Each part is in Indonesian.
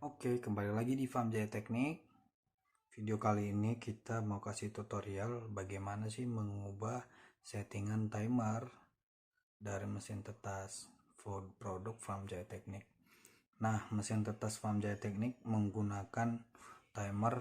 Oke, kembali lagi di Farm Jaya Teknik. Video kali ini kita mau kasih tutorial bagaimana sih mengubah settingan timer dari mesin tetas food produk Farm Jaya Teknik. Nah, mesin tetas Farm Jaya Teknik menggunakan timer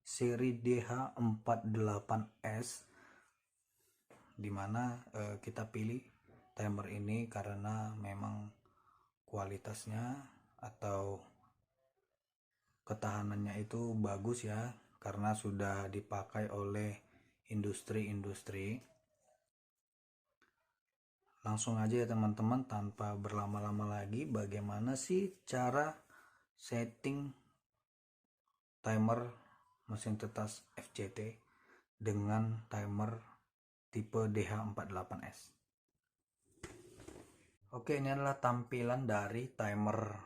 seri DH48S, dimana kita pilih timer ini karena memang kualitasnya atau ketahanannya itu bagus ya, karena sudah dipakai oleh industri-industri. Langsung aja ya teman-teman, tanpa berlama-lama lagi, bagaimana sih cara setting timer mesin tetas FCT dengan timer tipe DH48S. Oke, ini adalah tampilan dari timer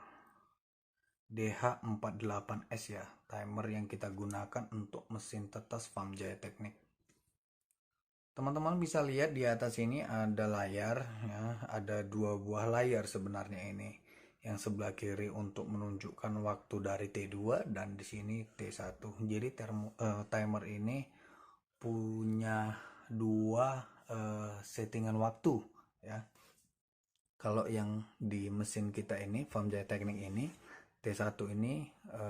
DH48S ya, timer yang kita gunakan untuk mesin tetas Farm Jaya Teknik. Teman-teman bisa lihat di atas ini ada layar ya, ada dua buah layar sebenarnya ini. Yang sebelah kiri untuk menunjukkan waktu dari T2 dan di sini T1. Jadi timer ini punya dua settingan waktu ya. Kalau yang di mesin kita ini Farm Jaya Teknik ini T1 ini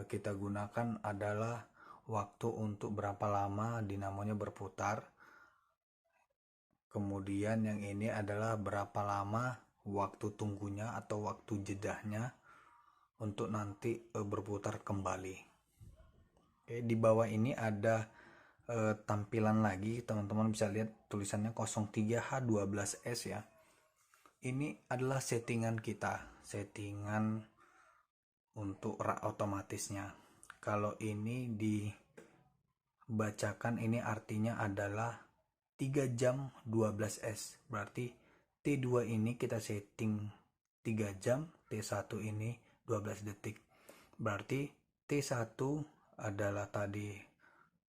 kita gunakan adalah waktu untuk berapa lama dinamonya berputar. Kemudian yang ini adalah berapa lama waktu tunggunya atau waktu jedahnya untuk nanti berputar kembali. Oke, di bawah ini ada tampilan lagi, teman-teman bisa lihat tulisannya 03H12S ya. Ini adalah settingan kita, settingan untuk rak otomatisnya. Kalau ini dibacakan, ini artinya adalah 3 jam 12S. Berarti T2 ini kita setting 3 jam, T1 ini 12 detik. Berarti T1 adalah tadi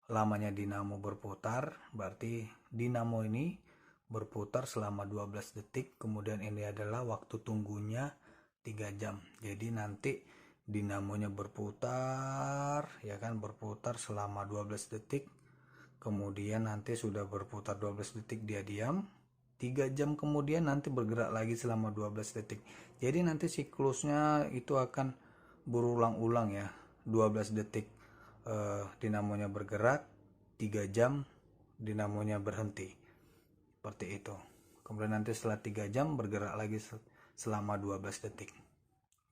lamanya dinamo berputar, berarti dinamo ini berputar selama 12 detik. Kemudian ini adalah waktu tunggunya 3 jam. Jadi nanti dinamonya berputar ya kan, berputar selama 12 detik. Kemudian nanti sudah berputar 12 detik dia diam, 3 jam kemudian nanti bergerak lagi selama 12 detik. Jadi nanti siklusnya itu akan berulang-ulang ya, 12 detik dinamonya bergerak, 3 jam dinamonya berhenti, seperti itu. Kemudian nanti setelah 3 jam bergerak lagi selama 12 detik.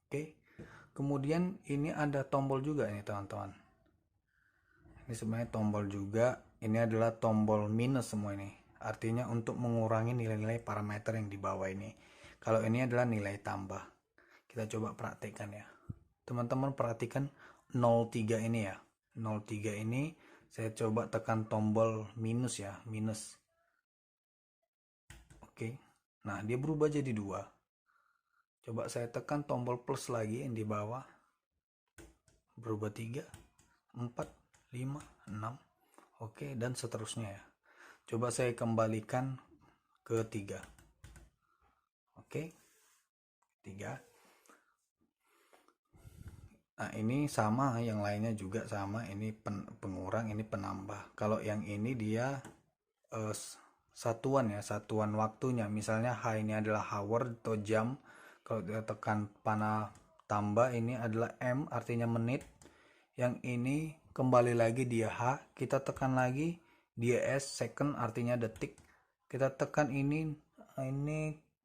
Oke, kemudian ini ada tombol juga ini teman-teman. Ini sebenarnya tombol juga, ini adalah tombol minus semua ini, artinya untuk mengurangi nilai-nilai parameter yang di bawah ini. Kalau ini adalah nilai tambah. Kita coba praktekkan ya teman-teman, perhatikan 03 ini ya, 03 ini saya coba tekan tombol minus ya, minus. Oke, nah dia berubah jadi 2. Coba saya tekan tombol plus lagi yang di bawah, berubah 3, 4, 5, 6. Oke, dan seterusnya ya. Coba saya kembalikan ke 3. Oke, 3. Nah ini sama, yang lainnya juga sama, ini pengurang, ini penambah. Kalau yang ini dia satuan ya, satuan waktunya. Misalnya H ini adalah hour atau jam. Kalau kita tekan panah tambah, ini adalah M artinya menit. Yang ini kembali lagi dia H, kita tekan lagi dia S, second artinya detik. Kita tekan ini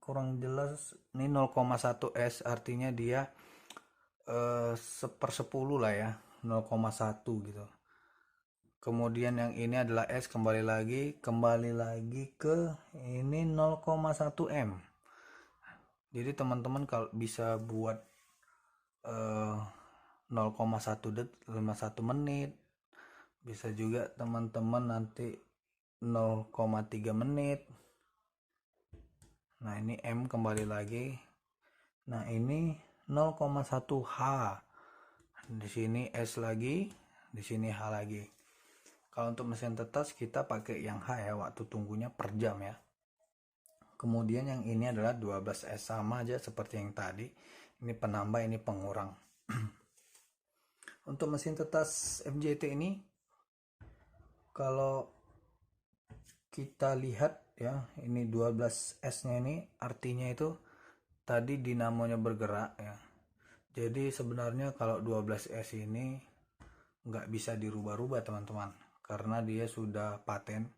kurang jelas, ini 0,1 S artinya dia sepersepuluh lah ya, 0,1 gitu. Kemudian yang ini adalah S, kembali lagi ke ini 0,1 M. Jadi teman-teman kalau bisa buat 0,1 menit, bisa juga teman-teman nanti 0,3 menit. Nah ini M kembali lagi. Nah ini 0,1 H. Di sini S lagi, di sini H lagi. Kalau untuk mesin tetas kita pakai yang H ya, waktu tunggunya per jam ya. Kemudian yang ini adalah 12S, sama aja seperti yang tadi. Ini penambah, ini pengurang. Untuk mesin tetas MJT ini, kalau kita lihat ya, ini 12S nya ini artinya itu tadi dinamonya bergerak ya. Jadi sebenarnya kalau 12S ini nggak bisa dirubah-rubah teman-teman, karena dia sudah paten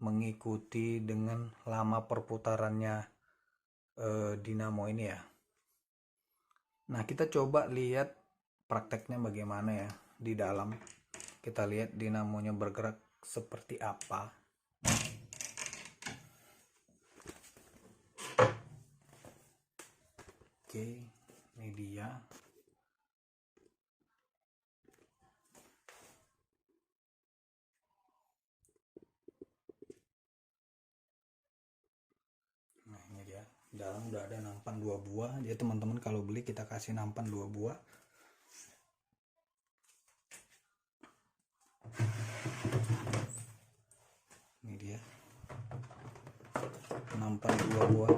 mengikuti dengan lama perputarannya dinamo ini ya. Nah, kita coba lihat prakteknya bagaimana ya di dalam. Kita lihat dinamonya bergerak seperti apa. Oke, ini dia. Nah, ini dia. Dalam udah ada nampan 2 buah. Jadi teman-teman kalau beli kita kasih nampan 2 buah. Ini dia. Nampan 2 buah.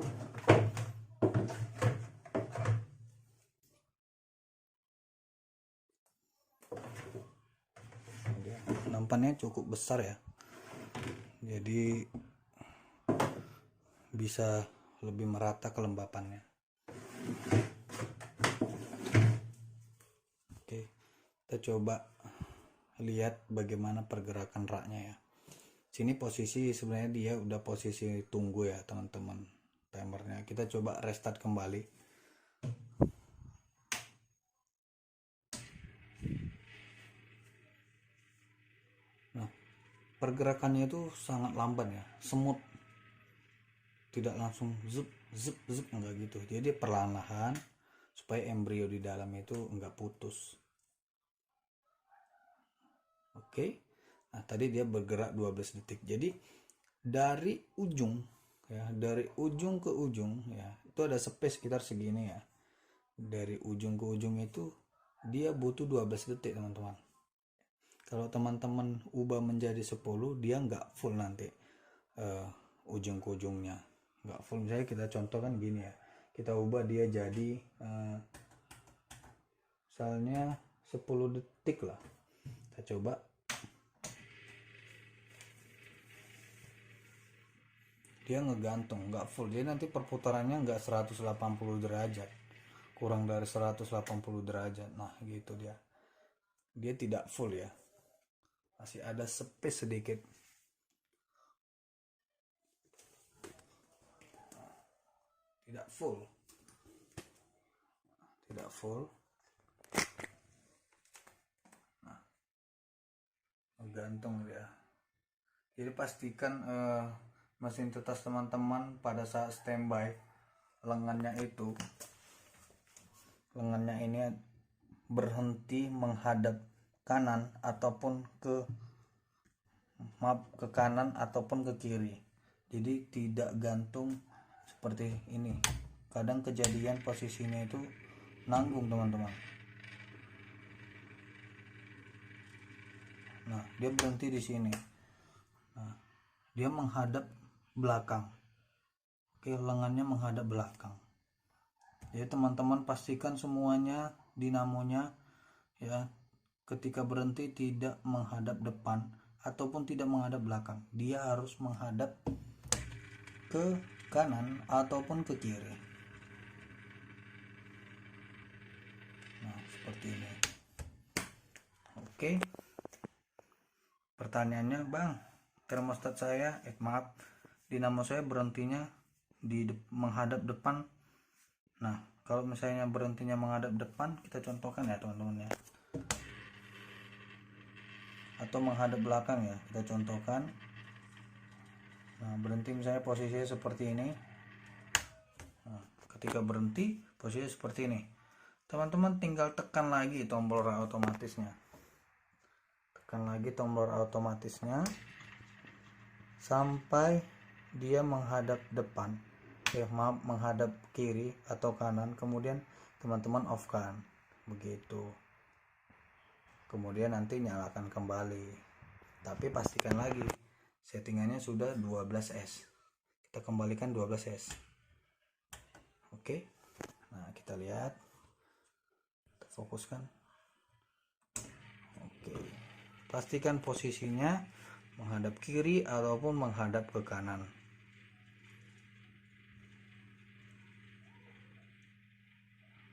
Nampannya cukup besar ya, jadi bisa lebih merata kelembapannya. Oke, kita coba lihat bagaimana pergerakan raknya ya. Sini posisi sebenarnya dia udah posisi tunggu ya teman-teman, timernya. Kita coba restart kembali. Nah, pergerakannya itu sangat lamban ya, semut, tidak langsung zup zup zup, enggak gitu. Jadi perlahan-lahan supaya embrio di dalam itu enggak putus. Oke. Nah, tadi dia bergerak 12 detik. Jadi dari ujung ya, dari ujung ke ujung ya, itu ada space sekitar segini ya. Dari ujung ke ujung itu dia butuh 12 detik teman-teman. Kalau teman-teman ubah menjadi 10, dia nggak full nanti ujung ke ujungnya nggak full. Misalnya kita contohkan gini ya, kita ubah dia jadi misalnya 10 detik lah. Kita coba. Dia ngegantung, nggak full. Jadi nanti perputarannya nggak 180 derajat, kurang dari 180 derajat. Nah gitu dia tidak full ya, masih ada space sedikit. Tidak full, tidak full. Nah, gantung dia. Jadi pastikan mesin tetas teman-teman pada saat standby, lengannya ini berhenti menghadap kanan ataupun ke kanan ataupun ke kiri. Jadi tidak gantung seperti ini. Kadang kejadian posisinya itu nanggung teman-teman. Nah, dia berhenti di sini. Nah, dia menghadap belakang. Oke, lengannya menghadap belakang. Jadi teman-teman pastikan semuanya dinamonya ya, ketika berhenti tidak menghadap depan ataupun tidak menghadap belakang. Dia harus menghadap ke kanan ataupun ke kiri. Nah, seperti ini. Oke. Pertanyaannya, Bang, termostat saya, dinamo saya berhentinya menghadap depan. Nah, kalau misalnya berhentinya menghadap depan, kita contohkan ya teman-teman ya. Atau menghadap belakang ya, kita contohkan. Nah, berhenti misalnya posisinya seperti ini. Nah, ketika berhenti posisinya seperti ini, teman-teman tinggal tekan lagi tombol otomatisnya. Tekan lagi tombol otomatisnya sampai dia menghadap depan. Menghadap kiri atau kanan, kemudian teman-teman off kan, begitu. Kemudian nanti nyalakan kembali, tapi pastikan lagi settingannya sudah 12S. Kita kembalikan 12S. Oke. Nah, kita lihat, kita fokuskan. Oke, pastikan posisinya menghadap kiri ataupun menghadap ke kanan.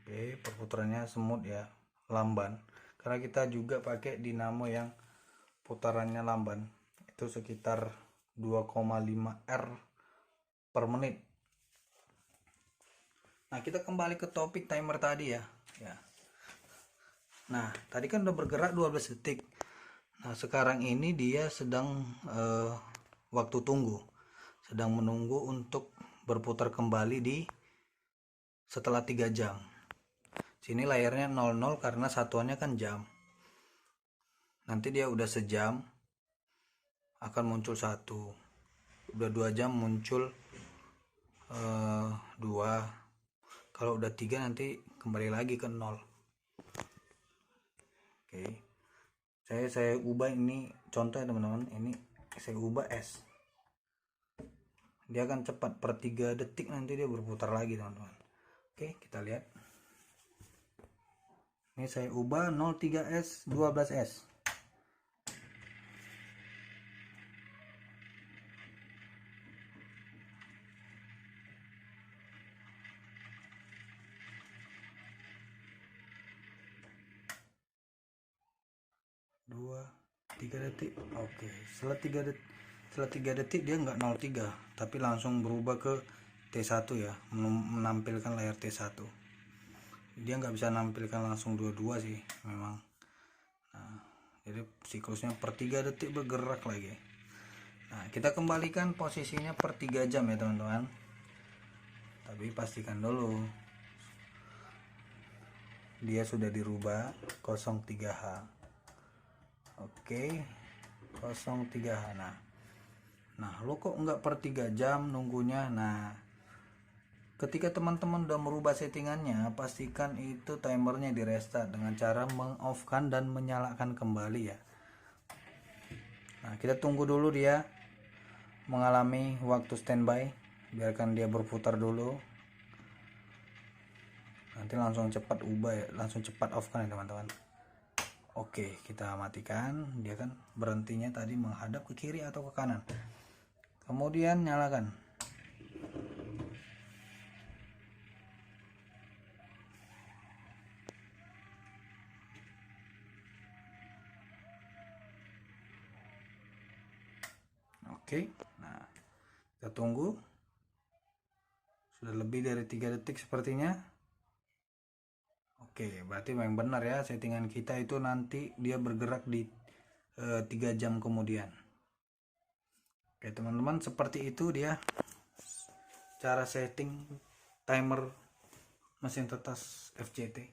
Oke, perputarannya semut ya, lamban, karena kita juga pakai dinamo yang putarannya lamban, itu sekitar 2,5 R per menit. Nah, kita kembali ke topik timer tadi ya. Nah, tadi kan udah bergerak 12 detik. Nah, sekarang ini dia sedang waktu tunggu, sedang menunggu untuk berputar kembali di setelah 3 jam. Sini layarnya 00 karena satuannya kan jam. Nanti dia udah sejam akan muncul 1, udah 2 jam muncul 2, kalau udah 3 nanti kembali lagi ke 0. Oke, saya ubah ini contoh ya teman-teman, ini saya ubah S, dia akan cepat, per 3 detik nanti dia berputar lagi teman-teman. Oke, kita lihat. Ini saya ubah 03S 12S. Dua, 3 detik. Oke, setelah 3 detik dia nggak 03 tapi langsung berubah ke T1 ya, menampilkan layar T1. Dia nggak bisa menampilkan langsung dua-dua sih memang. Nah, jadi siklusnya per 3 detik bergerak lagi. Nah, kita kembalikan posisinya per 3 jam ya teman-teman, tapi pastikan dulu dia sudah dirubah 03H. Oke, 03H. Nah lo kok nggak per 3 jam nunggunya. Nah, ketika teman-teman udah merubah settingannya, pastikan itu timernya di restart dengan cara mengoffkan dan menyalakan kembali ya. Nah, kita tunggu dulu dia mengalami waktu standby, biarkan dia berputar dulu, nanti langsung cepat ubah ya, langsung cepat off kan ya teman-teman. Oke, kita matikan, dia kan berhentinya tadi menghadap ke kiri atau ke kanan, kemudian nyalakan. Oke, nah kita tunggu, sudah lebih dari 3 detik sepertinya. Oke, berarti memang benar ya settingan kita itu nanti dia bergerak di 3 jam kemudian. Oke teman-teman, seperti itu dia cara setting timer mesin tetas FJT.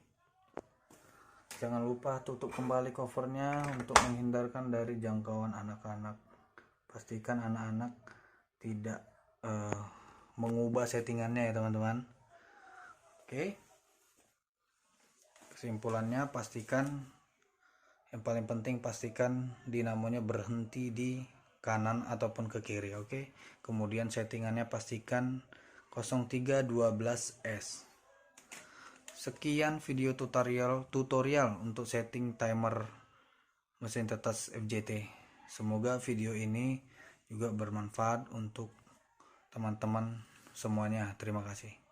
Jangan lupa tutup kembali covernya untuk menghindarkan dari jangkauan anak-anak. Pastikan anak-anak tidak mengubah settingannya ya teman-teman. Oke, kesimpulannya pastikan, yang paling penting pastikan dinamonya berhenti di kanan ataupun ke kiri. Oke, kemudian settingannya pastikan 0312S. Sekian video tutorial untuk setting timer mesin tetas FJT. Semoga video ini juga bermanfaat untuk teman-teman semuanya. Terima kasih.